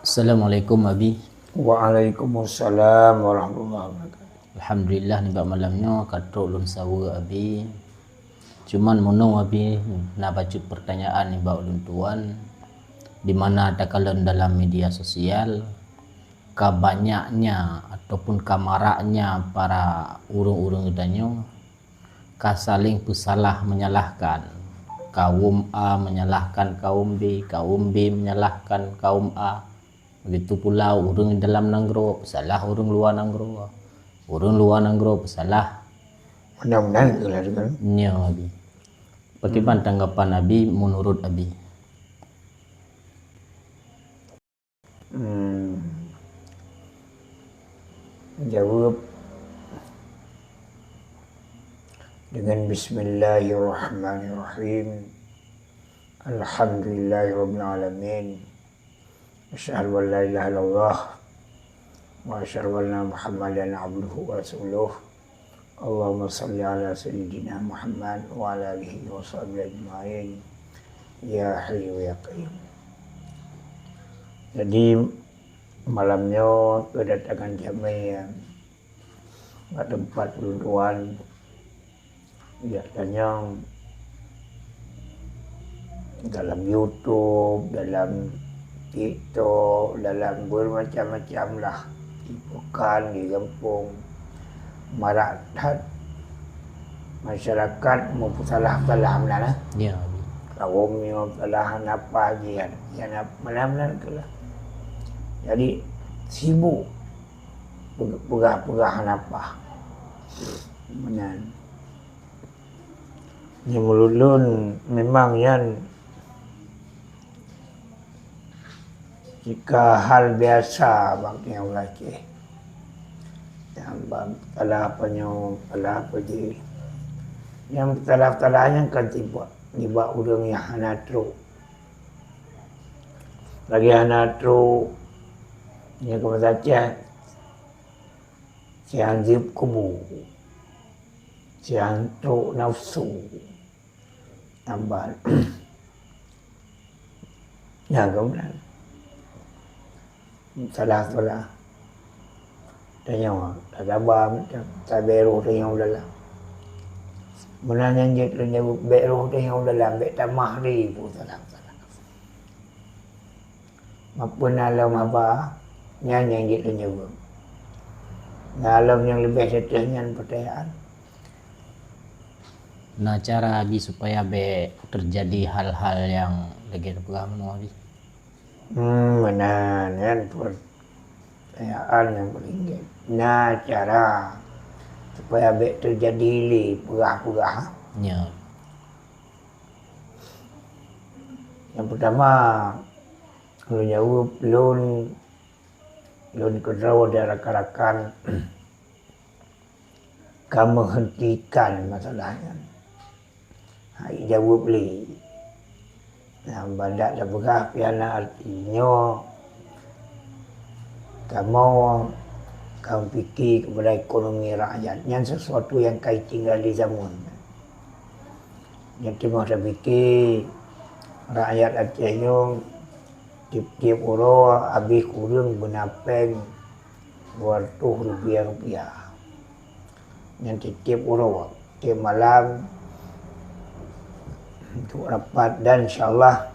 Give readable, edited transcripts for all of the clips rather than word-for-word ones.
Assalamualaikum Abi. Waalaikumsalam warahmatullahi wabarakatuh. Alhamdulillah ni bab malamnya katrok lun sawa Abi. Cuman mono Abi nak baca pertanyaan ni bab lun tuan di mana takalan dalam media sosial kabanyaknya ataupun kamaraknya para urung-urung danyo saling bersalah menyalahkan. Kaum A menyalahkan kaum B, kaum B menyalahkan kaum A. Begitu pula urung dalam nanggro salah urung luar nanggro, urung luar nanggro salah. Mudah-mudahan itulah juga. Nya Abi. Bagaimana tanggapan Abi menurut Abi? Jawab dengan Bismillahirrahmanirrahim. Alhamdulillahirabbil alamin. Asyhadu an la ilaha illallah wa asyhadu anna Muhammadan abduhu wa rasuluh. Allahumma shalli ala sayyidina Muhammad wa ala alihi wa sahbihi ajma'in. Ya Hayyu ya Qayyum. Jadi malamnya kedatangan kami ke tempat tuan biasanya dalam YouTube, dalam TikTok, dalam bermacam-macam lah, di pekan, di kampung, masyarakat salah mana? Ya Abi. Kaumnya salah apa aja, yang mana-mana kelah. Jadi sibuk pegah-pegah apa? Benar. Ni mulun memang yang jika hal biasa bagi orang lelaki. Yang salah apa je. Yang salah-salahnya kan tiba orang yang hanatru. Lagi hanatru yang kemasacah siang zib kubu, siang tu nafsu, tambah. Ya kemudian salah. Tanya tak sabar macam tak beruh tanya dalam. Menanya je tanya beruh tanya dalam, bek tamah di pun salah. Maupun alam apa yang dia tanya pun. Alam yang lebih setengah pertanyaan. Nah cara Abi supaya terjadi hal-hal yang lagi terpegah Abi. Benar kan pertanyaan yang paling ingat. Nah cara supaya terjadi pegah-pegah. Ya. Yang pertama kalau jawab lun kedua dan rakan-rakan kamu hentikan masalahnya. Hai jawab li. Nah, bandak dah begah piana artinya kamu fikir kepada ekonomi rakyat yang sesuatu yang kait tinggal di zaman. Yang tengah dah fikir rakyat Acehnya tiap-tiap orang habis kurang benapeng 200 rupiah. Yang tiap orang tiap malam untuk rapat dan insyaAllah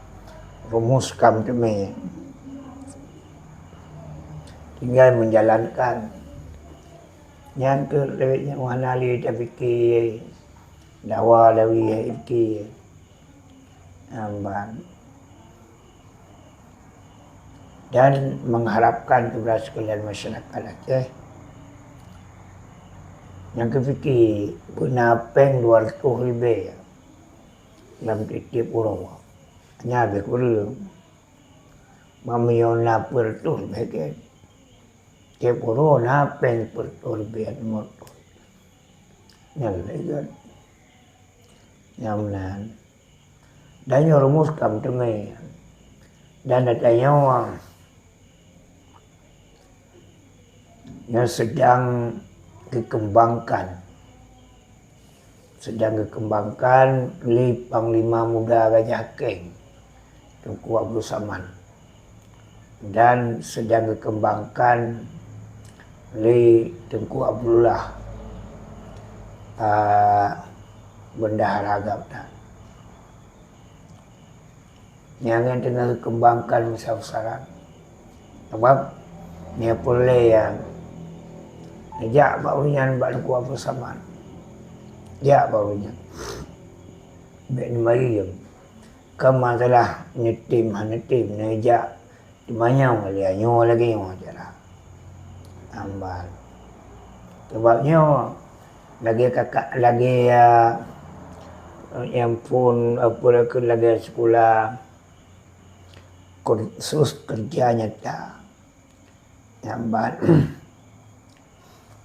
rumuskan kami. Tinggal menjalankan. Yang terlebihnya wahanali dia fikir dakwah lawi fikir dan mengharapkan kepada sekalian masyarakat Aceh yang kefikir benapeng 200 lebih dalam tiap orang. Hanya habis kurang. Mamiona pertul bagian. Tiap orang napeng pertul lebih motor. Yang legal. Yang benar. Dan yang rumuskan teman. Dan adanya yang sedang dikembangkan Panglima Muda Gajah Keng Tunku Abdul Saman dan sedang dikembangkan oleh Tengku Abdullah Bendahara Gabda. Yang tengah dikembangkan besar-besaran. Sebab dia boleh yang nejak barunya buat Tengku Abdul Samad. Ya barunya. Baik ni mari je. Kan masalah nyetim nejak dimanyang dia nyo lagi nyo ajalah. Ambal. Sebabnya lagi kakak lagi yang pun apa lagi sekolah kursus kerja nyata. Ambal.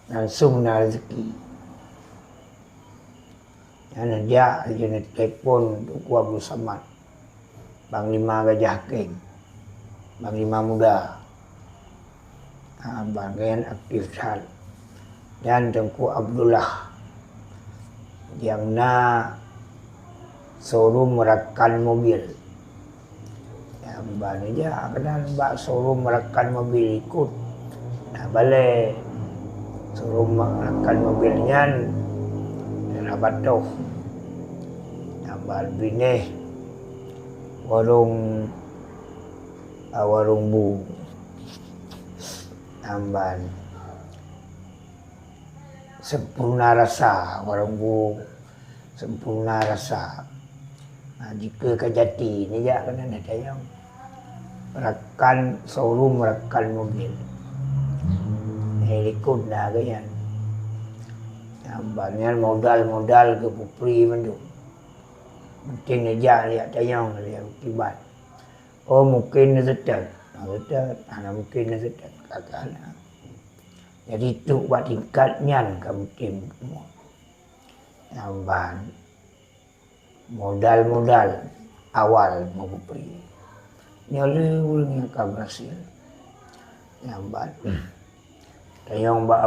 Langsung nak rezeki. Yang dia jenis telefon Tengku Abdul Samad, Panglima Gajah Keng, Panglima Muda, bagian aktif sal, dan Tengku Abdullah yang nak showroom merakan mobil. Yang banyak kenal mbak showroom merakan mobil ikut. Nah balik showroom merakan mobilnya Batuh Nambal Bineh warung bu Nambal Sempurna Rasa warung bu Sempurna Rasa. Nah, jika Kejati ni ya kan ada yang merakan showroom merakan mobil ikut dah kan. Banyak modal ke Pupri mendu. Mungkin aja lihat tayang lihat akibat. Oh mungkin setet. Mungkin setet kakak. Jadi tu buat tingkatnya mungkin semua. Namban modal awal mau Pupri. Nyala orang yang akan berhasil. Namban. Tayang Mbak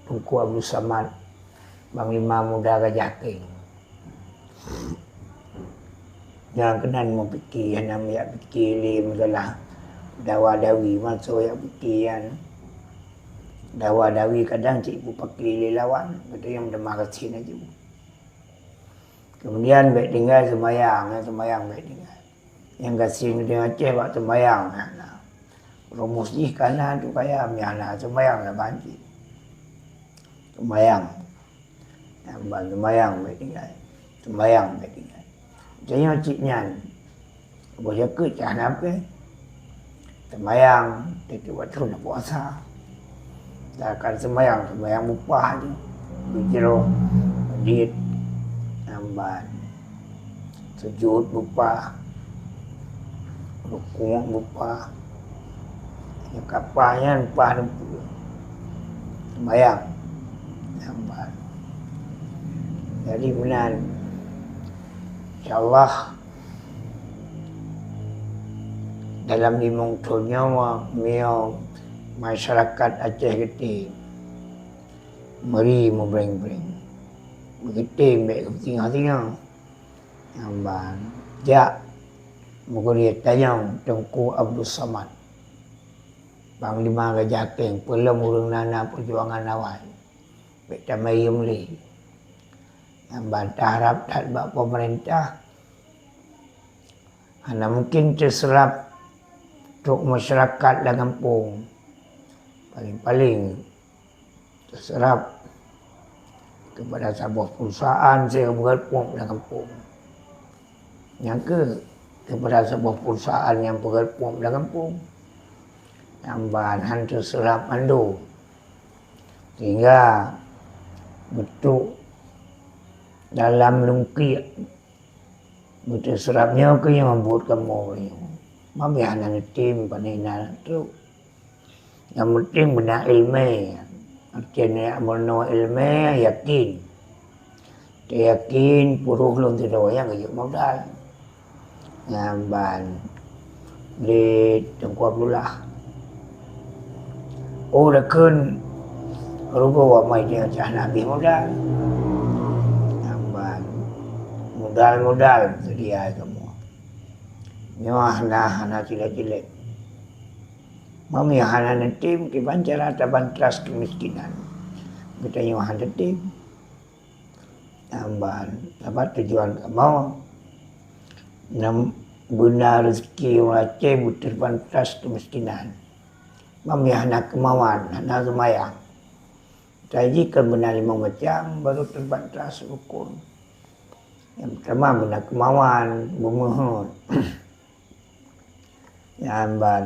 Tengku Abdul Samad, Panglima Muda Gajah Keng. Yang kenan mau fikir, yang nak fikir ni masalah dawa-dawi. Masuk yang fikir yang dawa-dawi kadang cikgu pakai lawan. Kata yang demah kecil aja. Kemudian baik tinggal semayang baik tinggal. Yang kasih dengan Aceh buat semayang. Rumus ni kanan tu kaya miana semayang lah banjir. Semayang baik tinggal. Sembayang baik tinggal. Saya ciknya boleh ke cah apa? Sembayang itu waktu nak puasa. Dah akan sembayang upah je. Bijero diet namban. Sujud upah. Rukuk upah. Yang kapalnya upah 60. Sembayang namban. Jadi benar, insyaAllah dalam limung tahunnya masyarakat Aceh Geti meri bereng-bereng. Begitu baik kepentingan namban. Jak mulia tayang Tengku Abdul Samad, Panglima Gajah Keng, Pelem Urang Nana Perjuangan Awal. Baik tamai meli. Yang bantah harap tak buat pemerintah. Hanya mungkin terserap untuk masyarakat dan kampung. Paling-paling terserap kepada sebuah perusahaan saya bergabung dengan kampung. Yang kepada sebuah perusahaan yang bergabung dengan kampung. Yang bahan terserap mandu. Sehingga bentuk dalam lungkit betul serapnya ke yang membuat kamu mami anak tim panina tu yang penting benar ilmu artinya amalno ilmu yakin puruh lum tidak yang kayu modal nyamban di Tengku Abdullah dah rupa wa mai dia cah nabi modal dia kamu. Nyah anak cilik-cilik. Mamihanan tim ke bancara tabantras kemiskinan. Kita nyuhan tim. Tambahan dapat tujuan mau nam guna rezeki wace butir bantras kemiskinan. Mamihana kemauan, hana semayang. Jadi kan benar 5 macam baru terbantras rukun. Yang pertama benar kemauan, memohon.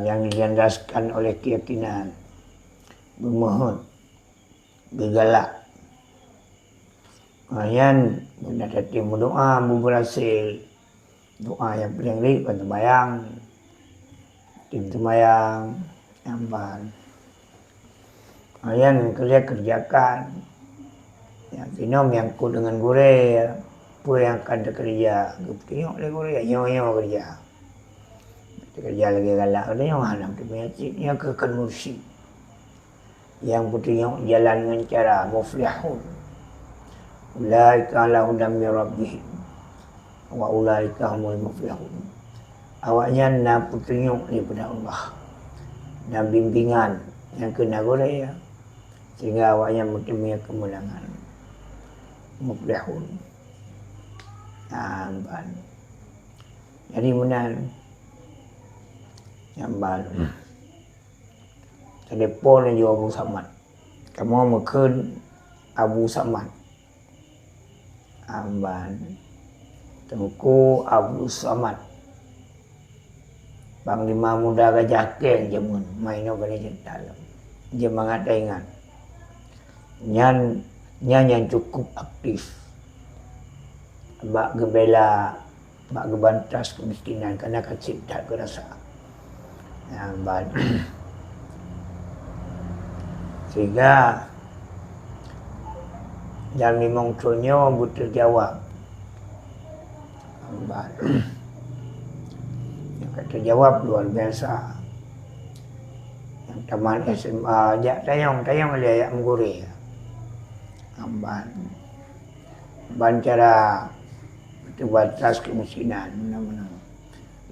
Yang dilandaskan oleh keyakinan, memohon, bergalak. Kemudian benar tadi berdoa, berhasil. Doa yang paling baik kan sembahyang. Tim sembahyang, nyamban. Kemudian kerjakan. Yang tinom yang ku dengan gure, apa yang akan kerja. Tengok lagi gure, nyawa kerja. Kerja lagi galak. Ada yang hanam tu punya cik, yang kekan mursyid. Yang bertengok jalan dengan cara muflihun. Ulaika ala hudam min rabbihim wa ulaika humul muflihun. Awaknya nak petunjuk daripada Allah dan bimbingan yang kena gurau sehingga awaknya punya kemenangan. Muflihun. Nampan. Jadi benar nyamban. Telepon yang Abu Samad. Kamu makan Abu Samad. Amban Tengku Abu Samad Panglima Muda Gajah Keng jamun maino bani dalam dia mengata ingat yang cukup aktif bak gebela bak gebantas kemiskinan karena kecil tak kerasa amban sehingga dan memang conyo butuh jawab. Yang kata jawab luar biasa. Yang teman SMA ajak tayang oleh ayat mengguri. Bancara batas kemiskinan mana-mana.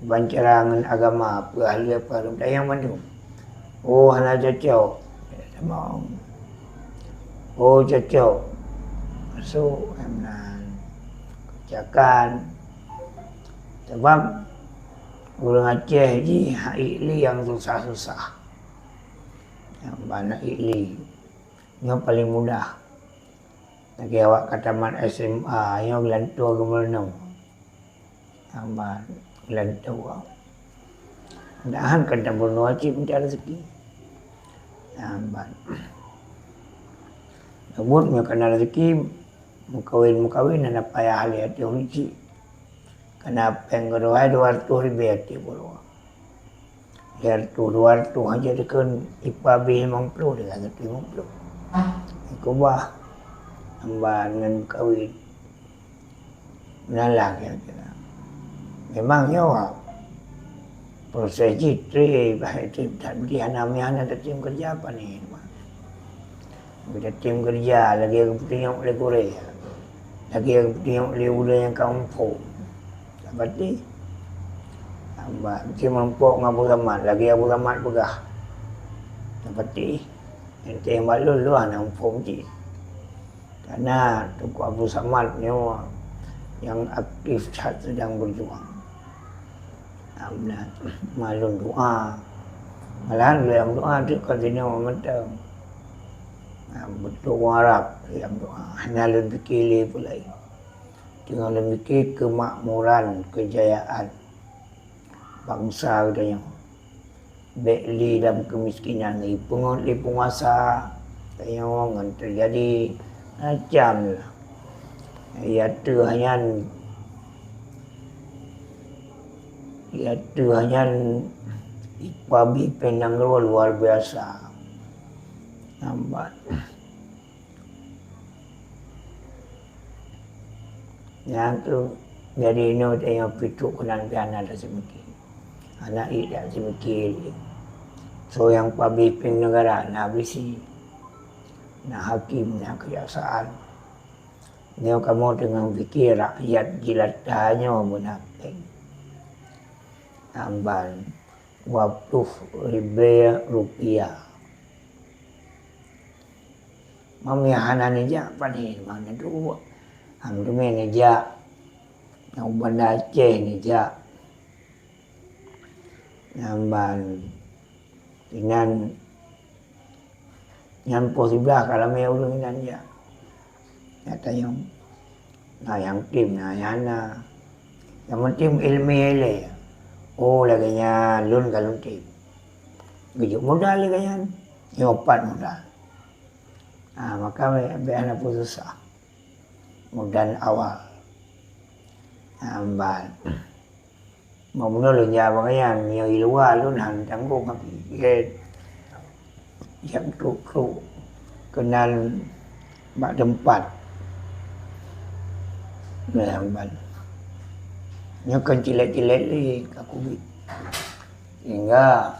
Bancara dengan agama apa ahli apa tayang mana. Oh hana cocok. Mau. Oh cocok. So, kerjakan sebab orang Aceh ni ikli yang susah-susah yang banyak ikli yang paling mudah lagi awak kata man SMA yang gelantua ke mana yang gelantua mudahan kata bunuh wajib mencari rezeki yang namun kena rezeki mukawin na payah hali hati hunici kena penggeruai 200 ribu hati bulu biar tu 200 aja dekan ipa bih 50 dengan 50 ikubah hamba dengan kawin menalang kira-kira memang nyawa proses jitri baik itu tak dia namanya ada tim kerja apa ni kita tim kerja lagi aku tengok oleh Korea lagi aku tengok oleh ular yang kampung dapat ni mesti mampu ngabu ramat lagi Abu Ramat pegah dapat ni ente yang balul lu anak kampung je karena Tuku Abu Samad ni yang aktif saat sedang berjuang malun doa malahan dalam doa tu katanya memantau betul orang Arab yang doa hanya lebih kiri pula dengan lebih kemakmuran kejayaan bangsa katanya bekli dalam kemiskinan ni penguasa katanya orang terjadi macam lah iaitu hanya ipabi penang luar biasa nampak yang tu jadi ini yang pituk kenan piana dah semiki anak ida semiki so yang pabi peng negara nak bisi nak hakim nak kejaksaan ni kamu dengan fikir rakyat jilat hanya munafik amban rupiah. Mami hanan aja apa nih mana dulu. Hamdumen aja. Yang Banda Aceh aja. Namban inan yang posible kalau may ulung inan aja. Kata yung yang tim na yana. Yang tim ilmi ile. Oh lagi nya lun kalun tim. Gijuk modal lagi yan. Nyopat modal. Maka may anak po susah. Modal awal. Ambal. Mamuno lun jawa kayan. Yung iluwa lun hantang ko kapigit. Yang kru. Kenal bak tempat. Ambal. Yung kan cilet-cilet li kakubit. Hingga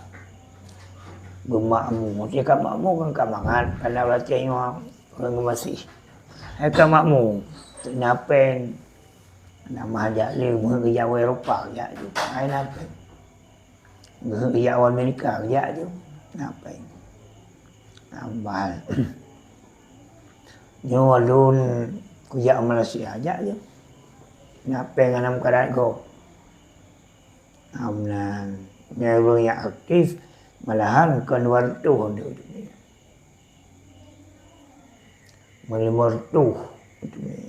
bermakmu, dia kat makmu kan kamangan, karena baca orang masih. Kat makmu, napen, nama aja li, kerja Eropa kerja tu, ai napen, kerja Amerika kerja tu, napen, ambal. Nyo alun kerja Malaysia aja tu, napen anam karat go, amnan, nyawa yang aktif. Malahan kan wartu dia ni. Wartu itu ni.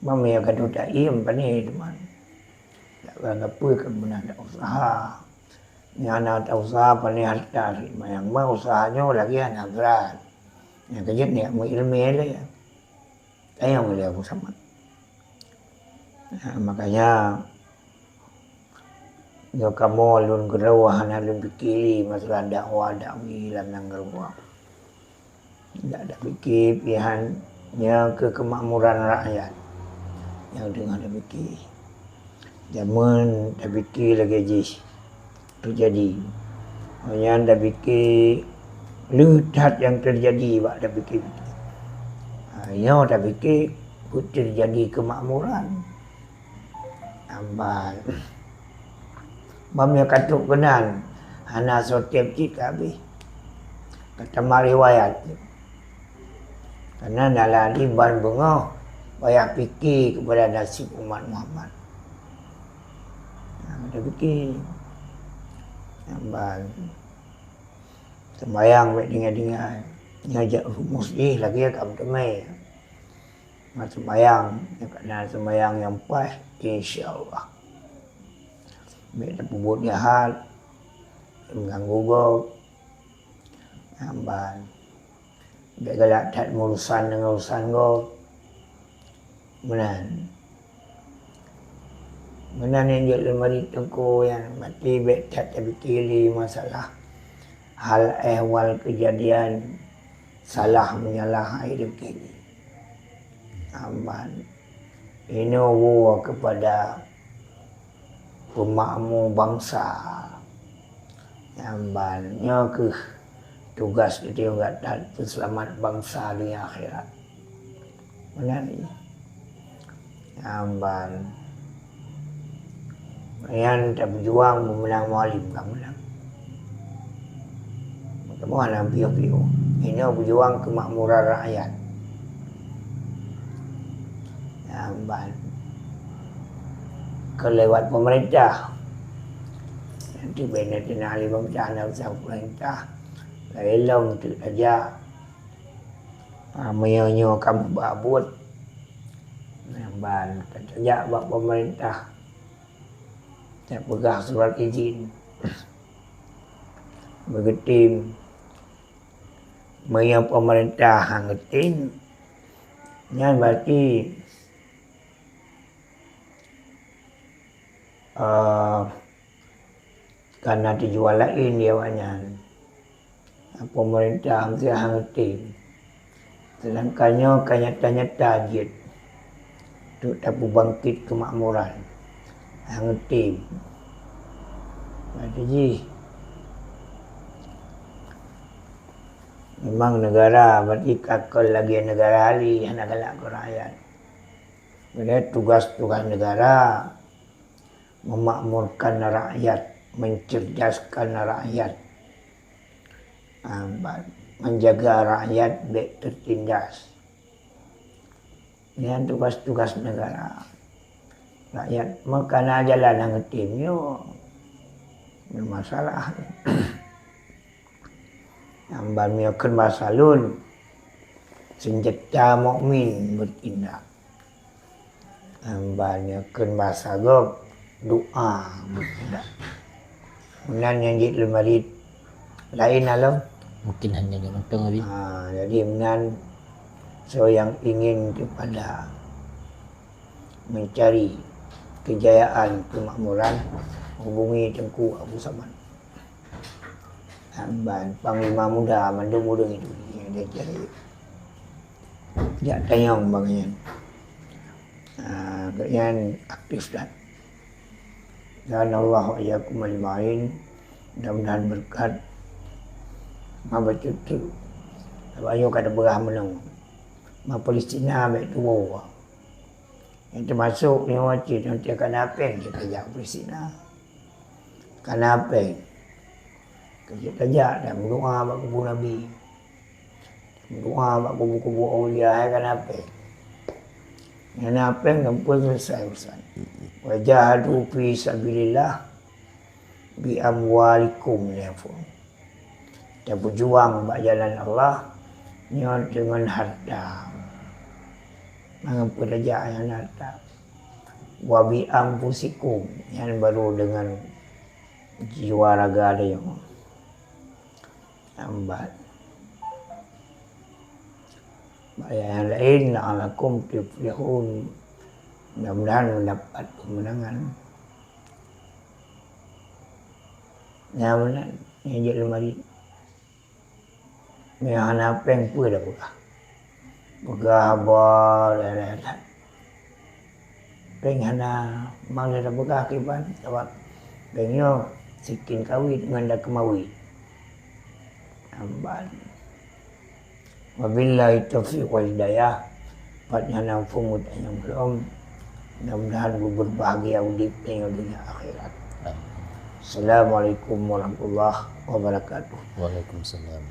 Mami akan tak iam pani teman. Tak apa kan benar ada usaha. Ni anak tak usaha pani harta. Yang mau usahanya lagi anak berat. Yang kerja ni mau ilmu lah ya. Tayang boleh aku sama. Makanya yo kamu lun gerawah lun pikiri masalah dakwah dakwi lan nang gerawah. Tidak ada fikir pilihannya ke kemakmuran rakyat. Yang dengar ada fikir. Zaman ada fikir lagi jis terjadi. Yang ada fikir ledat yang terjadi ada fikir. Yang ada fikir terjadi kemakmuran. Ambal. Mami katuk kenan hana sotep cik habis kata riwayat karena dalam liban bengah banyak fikir kepada nasib umat Muhammad. Ada fikir ambal sembayang baik dengar-dengar ngajak muslim lagi kam temai sembayang kerana sembayang yang pas insya-Allah. Mereka buat jahat, mengganggu go, namban. Mereka galak tak urusan dengan urusan go, menan. Menan yang dia lemari tengku yang mati tak terfikiri masalah hal ehwal kejadian salah menyalah hidup ini. Namban. Ini war kepada pemakmur bangsa yang banyak ke tugas dia enggak selamat bangsa di akhirat. Benar ni. Amban yang tak berjuang memenang mualim kan menang. Kamu alam piu-piu. Ini berjuang kemakmuran rakyat. Amban kelewat pemerintah nanti benar ahli pemerintah nak usah pemerintah elong tu aja menyo kamu babut namban kerja buat pemerintah tak pegang surat izin begitu menyo pemerintah hangetin nyan berarti karena dijual lain dia banyak pemerintah mesti hangatin sedangkannya nyata-nyata dia untuk dapat bangkit kemakmuran hangatin jadi memang negara berarti kakal lagi negara ahli anak galak ke rakyat jadi tugas-tugas negara memakmurkan rakyat mencerdaskan rakyat, menjaga rakyat baik tertindas. Ini tugas-tugas negara. Rakyat makana jalan yang ngetimnya bermasalah. Amban miakeun masalun senjata mukmin bertindak. Amban miakeun masalun doa bertindak. Menan yang jadi lemari lain alam. Mungkin hanya yang untung abi. Jadi menan so yang ingin kepada mencari kejayaan kemakmuran hubungi Tengku Abu Saman. Amban Panglima Muda Mandung itu yang dia cari. Dia tayang bagian. Bagian aktif dan Allah ayakum ajmain. Mudah-mudahan berkat mabacutu. Ayo kada berah menang. Ma Palestina baik tua. Yang termasuk ni wajib nanti akan apa kita jak Palestina. Kenapa? Kita jak dan berdoa bak kubu Nabi. Berdoa bak kubu-kubu aulia kenapa? Kenapa ngampun selesai urusan. Wajahadu fi sabilillah bi amwalikum yafu. Kita berjuang bak jalan Allah dengan harta. Mengampun aja yang harta. Wa bi anfusikum yang baru dengan jiwa raga ada yang lambat. Yang lain la'alakum tuflihun. Mudah-mudahan mendapat kemenangan. Yang jadi lemari. Yang apa yang pun dah buka. Buka abal dan penghana mang dah buka akibat sebab penyo sikin kawin dengan dah kemawi. Amban. Wabillahi taufiq wal hidayah. Padanya fumud yang belum. Mudah-mudahan berbahagia di dunia akhirat. Assalamualaikum warahmatullahi wabarakatuh. Waalaikumsalam.